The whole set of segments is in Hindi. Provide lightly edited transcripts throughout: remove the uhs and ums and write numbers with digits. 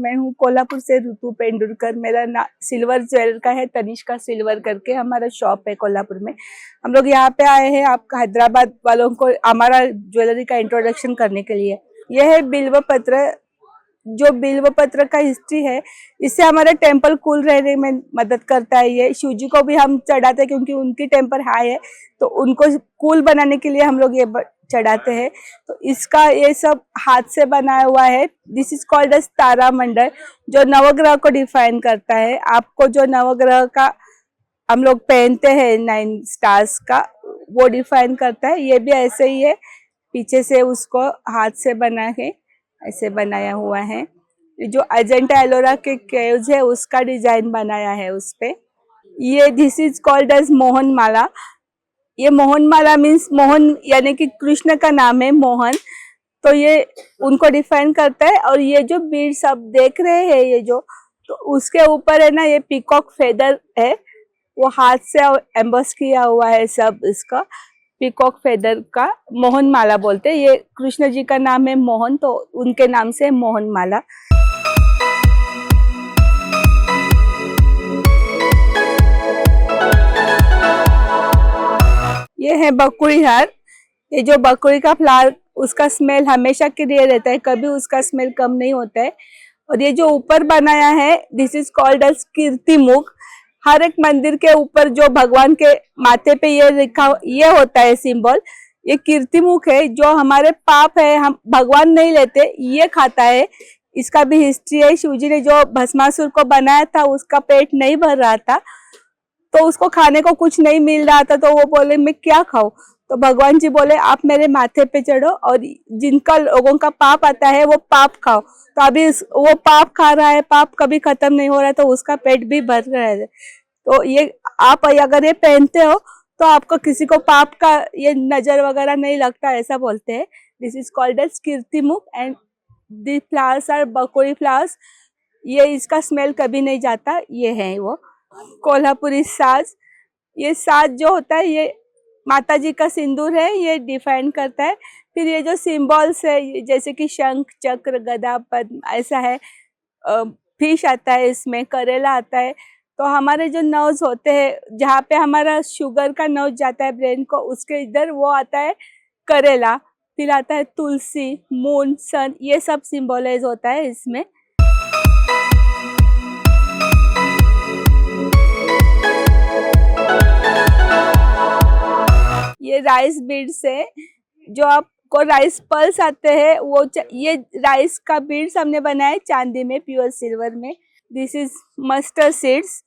मैं हूँ कोल्हापुर से ऋतु पेंडुरकर। मेरा सिल्वर ज्वेलर का है, तनिष्का सिल्वर करके हमारा शॉप है कोल्हापुर में। हम लोग यहाँ पे आए हैं आपका हैदराबाद वालों को हमारा ज्वेलरी का इंट्रोडक्शन करने के लिए। यह है बिल्व पत्र। जो बिल्व पत्र का हिस्ट्री है, इससे हमारा टेम्पल कूल रहने में मदद करता है। ये शिव जी को भी हम चढ़ाते हैं क्योंकि उनकी टेम्पर हाई है, तो उनको कूल बनाने के लिए हम लोग ये चढ़ाते हैं। तो इसका ये सब हाथ से बनाया हुआ है। दिस इज कॉल्ड एज तारा मंडल, जो नवग्रह को डिफाइन करता है। आपको जो नवग्रह का हम लोग पहनते हैं 9 स्टार्स का, वो डिफाइन करता है। ये भी ऐसे ही है, पीछे से उसको हाथ से बना के ऐसे बनाया हुआ है। जो अजंता एलोरा के केव्स है उसका डिजाइन बनाया है उस पे। ये this is called as Mohan Mala. ये मोहन माला मीन्स मोहन यानी कि कृष्ण का नाम है मोहन, तो ये उनको डिफाइन करता है। और ये जो बीड्स आप देख रहे हैं, ये जो, तो उसके ऊपर है ना, ये पीकॉक फेदर है, वो हाथ से एम्बॉस किया हुआ है सब। इसका पीकॉक फेदर का मोहन माला बोलते हैं। ये कृष्ण जी का नाम है मोहन, तो उनके नाम से मोहन माला। ये है बकुड़ी हार। ये जो बकुड़ी का फ्लावर, उसका स्मेल हमेशा के लिए रहता है, कभी उसका स्मेल कम नहीं होता है। और ये जो ऊपर बनाया है, this is called as Kirti मुख। हर एक मंदिर के ऊपर जो भगवान के माथे पे ये लिखा, ये होता है सिंबल, ये कीर्ति मुख है। जो हमारे पाप है हम भगवान नहीं लेते, ये खाता है। इसका भी हिस्ट्री है। शिवजी ने जो भस्मासुर को बनाया था, उसका पेट नहीं भर रहा था, तो उसको खाने को कुछ नहीं मिल रहा था, तो वो बोले मैं क्या खाऊं। तो भगवान जी बोले आप मेरे माथे पे चढ़ो और जिनका लोगों का पाप आता है वो पाप खाओ। तो अभी वो पाप खा रहा है, पाप कभी खत्म नहीं हो रहा है, तो उसका पेट भी भर रहा है। तो ये आप अगर ये पहनते हो तो आपको किसी को पाप का ये नजर वगैरह नहीं लगता, ऐसा बोलते हैं। This is called as Kirti Mukh and the flowers are Bakori flowers. ये इसका स्मेल कभी नहीं जाता। ये है वो कोल्हापुरी साज। ये साज जो होता है, ये माता जी का सिंदूर है, ये डिफाइन करता है। फिर ये जो सिंबल्स है, जैसे कि शंख, चक्र, गदा, पद्म, ऐसा है। फिश आता है इसमें, करेला आता है। तो हमारे जो नर्व्स होते हैं, जहाँ पे हमारा शुगर का नर्व जाता है ब्रेन को, उसके इधर वो आता है करेला। फिर आता है तुलसी, मून, सन, ये सब सिंबलाइज होता है इसमें। ये राइस बीड्स है। जो आपको राइस पल्स आते हैं, वो ये राइस का बीड्स हमने बनाया चांदी में, प्योर सिल्वर में। दिस इज मस्टर्ड सीड्स,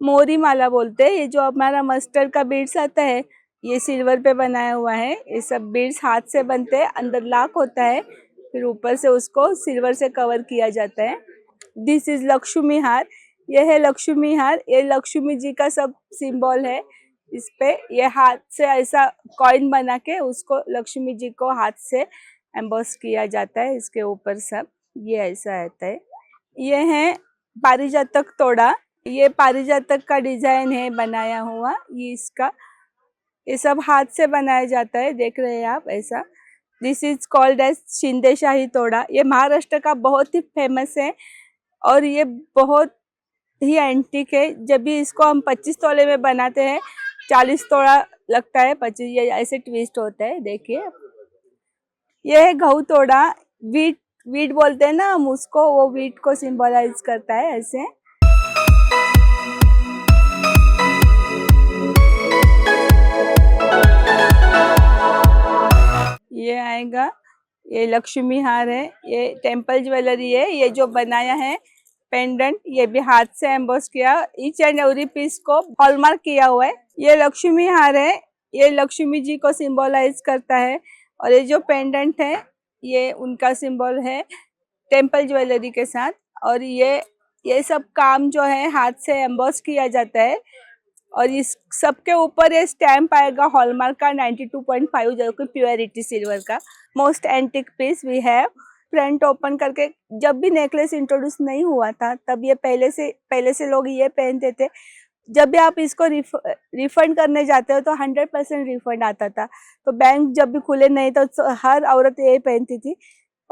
मोरी माला बोलते हैं। ये जो हमारा मस्टर्ड का बीड्स आता है, ये सिल्वर पे बनाया हुआ है। ये सब बीड्स हाथ से बनते हैं, अंदर लाक होता है, फिर ऊपर से उसको सिल्वर से कवर किया जाता है। दिस इज लक्ष्मी हार। ये है लक्ष्मी हार। ये लक्ष्मी जी का सब सिंबल है इस पे। ये हाथ से ऐसा कॉइन बना के उसको लक्ष्मी जी को हाथ से एम्बॉस किया जाता है इसके ऊपर सब। ये ऐसा रहता है। ये है पारिजातक तोड़ा। ये पारिजातक का डिजाइन है बनाया हुआ। ये इसका, ये सब हाथ से बनाया जाता है, देख रहे हैं आप ऐसा। दिस इज कॉल्ड एज शिंदेशाही तोड़ा। ये महाराष्ट्र का बहुत ही फेमस है और ये बहुत ही एंटीक है। जब भी इसको हम 25 तोले में बनाते हैं, 40 तोड़ा लगता है, 25, ये ऐसे ट्विस्ट होता है, देखिए। ये है गहू तोड़ा। वीट, वीट बोलते हैं ना हम उसको, वो वीट को सिंबलाइज करता है ऐसे। ये आएगा, ये लक्ष्मी हार है। ये टेम्पल ज्वेलरी है। ये जो बनाया है पेंडेंट, ये भी हाथ से एम्बॉस किया, ईच एंड एवरी पीस को हॉलमार्क किया हुआ है। ये लक्ष्मी हार है, ये लक्ष्मी जी को सिंबलाइज करता है। और ये जो पेंडेंट है, ये उनका सिंबल है टेम्पल ज्वेलरी के साथ। और ये सब काम जो है हाथ से एम्बॉस किया जाता है। और इस सब के ऊपर ये स्टैम्प आएगा हॉलमार्क का 92.5, जो कि प्योरिटी सिल्वर का। Most antique piece we have. Front open करके, जब भी नेकलेस इंट्रोड्यूस नहीं हुआ था, तब ये पहले से लोग ये पहनते थे। जब भी आप इसको रिफंड करने जाते हो तो 100% रिफंड आता था। तो बैंक जब भी खुले नहीं तो हर औरत ये पहनती थी।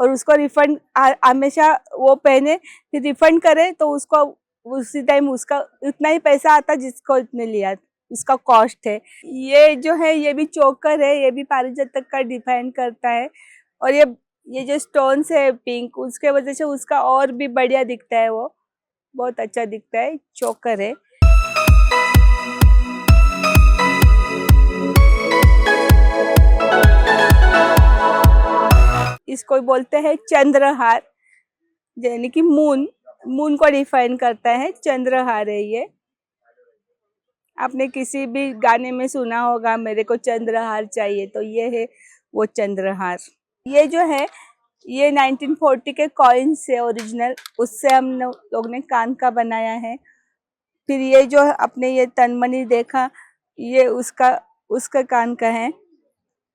और उसको रिफंड हमेशा वो पहने, फिर रिफंड करे तो उसको उसी टाइम उसका उतना ही पैसा आता जिसको इतने लिया, उसका कॉस्ट है। ये जो है ये भी चोकर है, ये भी पारिजातक का डिपेंड करता है। और ये जो स्टोन्स है पिंक, उसके वजह से उसका और भी बढ़िया दिखता है, वो बहुत अच्छा दिखता है, चोकर है। इसको बोलते हैं चंद्रहार, यानी कि मून को डिफाइन करता है, चंद्रहार है ये। आपने किसी भी गाने में सुना होगा मेरे को चंद्रहार चाहिए, तो ये है वो चंद्रहार। ये जो है ये 1940 के कॉइन्स है ओरिजिनल, उससे हम लोग ने कान का बनाया है। फिर ये जो अपने ये तनमनी देखा, ये उसका कान का है।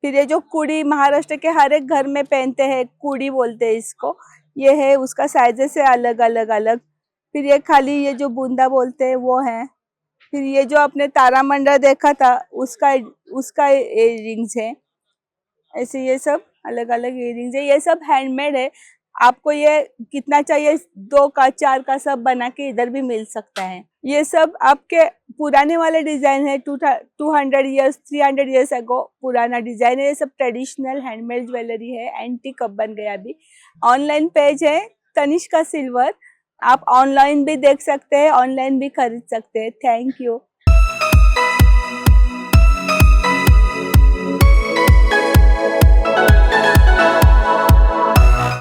फिर ये जो कुड़ी महाराष्ट्र के हर एक घर में पहनते हैं, कुड़ी बोलते हैं इसको, ये है, उसका साइजेस है अलग अलग अलग। फिर ये खाली ये जो बूंदा बोलते हैं वो है। फिर ये जो आपने तारामंडल देखा था उसका उसका इयररिंग्स है। ऐसे ये सब अलग अलग इयररिंग्स है, ये सब हैंडमेड है। आपको ये कितना चाहिए, 2 का 4 का सब बना के इधर भी मिल सकता है। ये सब आपके पुराने वाले डिजाइन है, 200 ईयर्स 300 ईयर्स अगो पुराना डिजाइन है। ये सब ट्रेडिशनल हैंडमेड ज्वेलरी है, एंटीक अब बन गया अभी। ऑनलाइन पेज है तनिष्का सिल्वर, आप ऑनलाइन भी देख सकते हैं, ऑनलाइन भी खरीद सकते हैं। Thank you.